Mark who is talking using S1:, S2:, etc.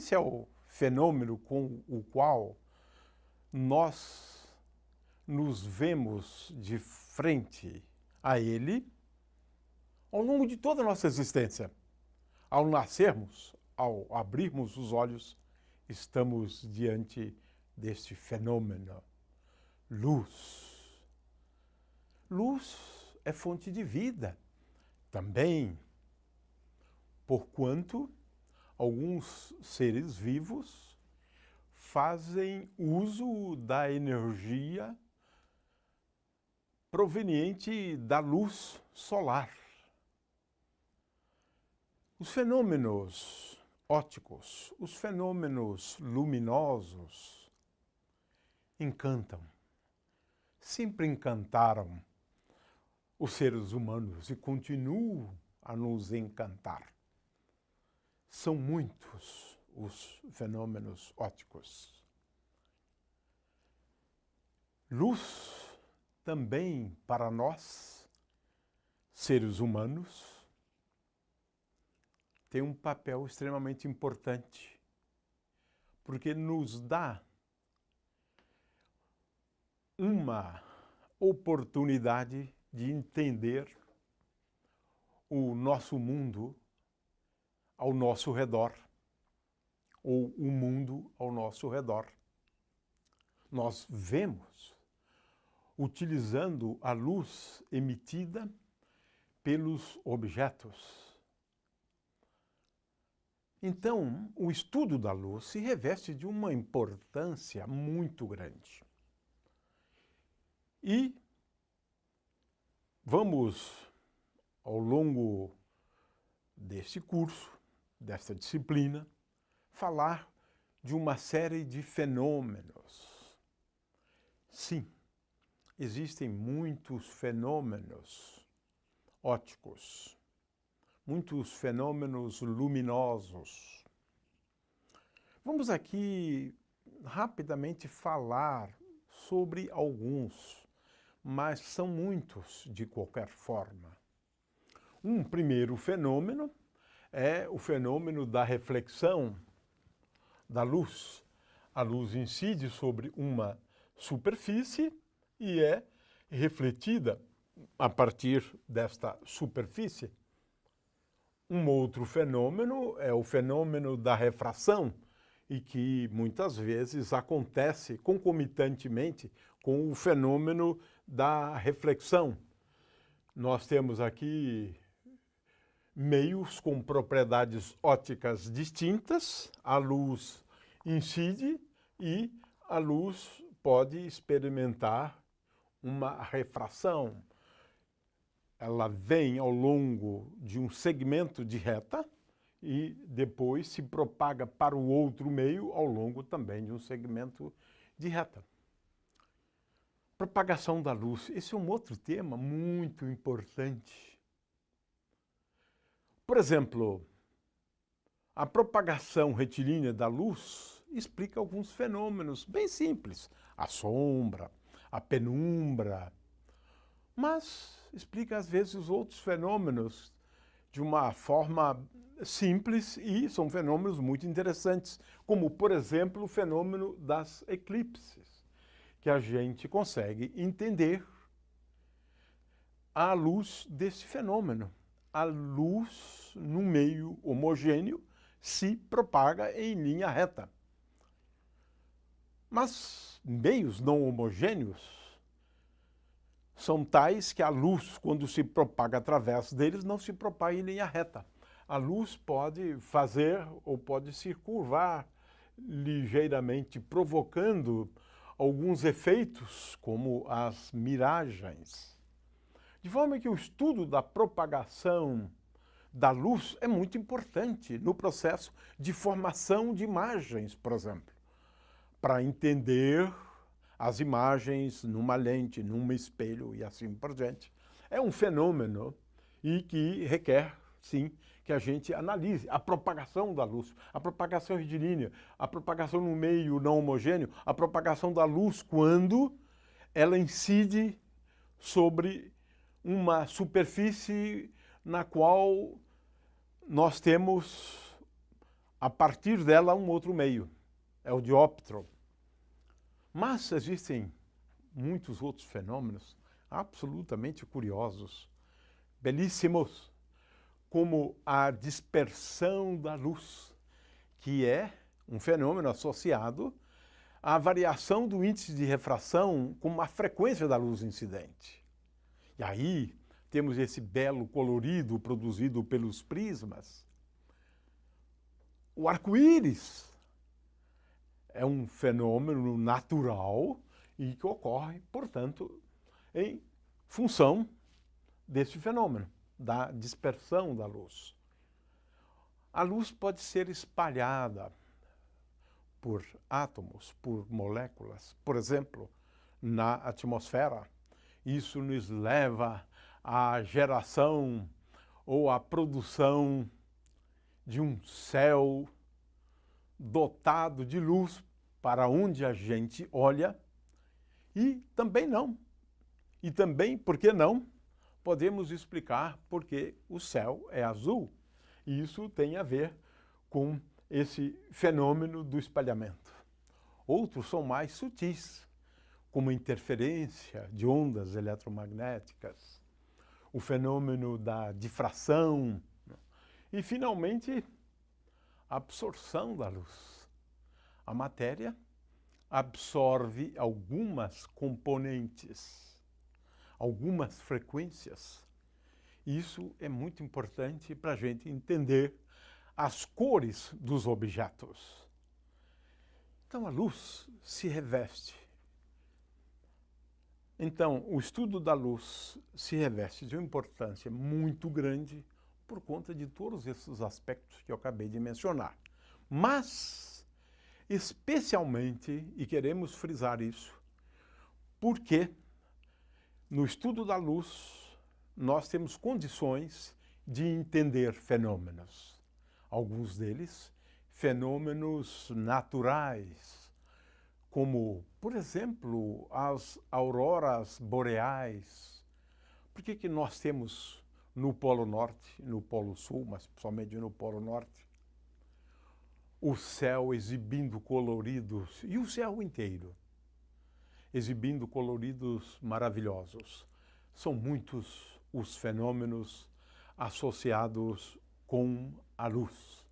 S1: esse é o fenômeno com o qual nós nos vemos de frente a ele ao longo de toda a nossa existência. Ao nascermos, ao abrirmos os olhos, estamos diante deste fenômeno. Luz. Luz é fonte de vida também, porquanto alguns seres vivos fazem uso da energia proveniente da luz solar. Os fenômenos ópticos, os fenômenos luminosos encantam, sempre encantaram os seres humanos e continuam a nos encantar. São muitos os fenômenos ópticos. Luz também para nós, seres humanos, tem um papel extremamente importante, porque nos dá uma oportunidade de entender o nosso mundo ao nosso redor, ou o mundo ao nosso redor. Nós vemos, utilizando a luz emitida pelos objetos. Então, o estudo da luz se reveste de uma importância muito grande. E vamos, ao longo deste curso, desta disciplina, falar de uma série de fenômenos. Sim, existem muitos fenômenos ópticos, muitos fenômenos luminosos. Vamos aqui rapidamente falar sobre alguns, mas são muitos de qualquer forma. Um primeiro fenômeno é o fenômeno da reflexão da luz. A luz incide sobre uma superfície e é refletida a partir desta superfície. Um outro fenômeno é o fenômeno da refração, e que muitas vezes acontece concomitantemente com o fenômeno da reflexão. Nós temos aqui meios com propriedades ópticas distintas, a luz incide e a luz pode experimentar uma refração. Ela vem ao longo de um segmento de reta e depois se propaga para o outro meio ao longo também de um segmento de reta. Propagação da luz, esse é um outro tema muito importante. Por exemplo, a propagação retilínea da luz explica alguns fenômenos bem simples, a sombra, a penumbra, mas explica às vezes os outros fenômenos de uma forma simples e são fenômenos muito interessantes, como, por exemplo, o fenômeno das eclipses, que a gente consegue entender à luz desse fenômeno. A luz, no meio homogêneo, se propaga em linha reta. Mas meios não homogêneos são tais que a luz, quando se propaga através deles, não se propaga em linha reta. A luz pode fazer ou pode se curvar ligeiramente, provocando alguns efeitos, como as miragens. De forma que o estudo da propagação da luz é muito importante no processo de formação de imagens, por exemplo, para entender as imagens numa lente, num espelho e assim por diante. É um fenômeno e que requer, sim, que a gente analise a propagação da luz, a propagação retilínea, a propagação no meio não homogêneo, a propagação da luz quando ela incide sobre uma superfície na qual nós temos a partir dela um outro meio, é o dióptro. Mas existem muitos outros fenômenos absolutamente curiosos, belíssimos, como a dispersão da luz, que é um fenômeno associado à variação do índice de refração com a frequência da luz incidente. E aí temos esse belo colorido produzido pelos prismas. O arco-íris é um fenômeno natural e que ocorre, portanto, em função desse fenômeno, da dispersão da luz. A luz pode ser espalhada por átomos, por moléculas, por exemplo, na atmosfera. Isso nos leva à geração ou à produção de um céu dotado de luz para onde a gente olha e também não. E também, por que não, podemos explicar por que o céu é azul. E isso tem a ver com esse fenômeno do espalhamento. Outros são mais sutis, como interferência de ondas eletromagnéticas, o fenômeno da difração e, finalmente, a absorção da luz. A matéria absorve algumas componentes, algumas frequências. Isso é muito importante para a gente entender as cores dos objetos. Então, a luz se reveste. Então, o estudo da luz se reveste de uma importância muito grande por conta de todos esses aspectos que eu acabei de mencionar. Mas, especialmente, e queremos frisar isso, porque no estudo da luz nós temos condições de entender fenômenos. Alguns deles, fenômenos naturais, como, por exemplo, as auroras boreais. Por que nós temos no Polo Norte, no Polo Sul, mas principalmente no Polo Norte, o céu exibindo coloridos, e o céu inteiro, exibindo coloridos maravilhosos? São muitos os fenômenos associados com a luz.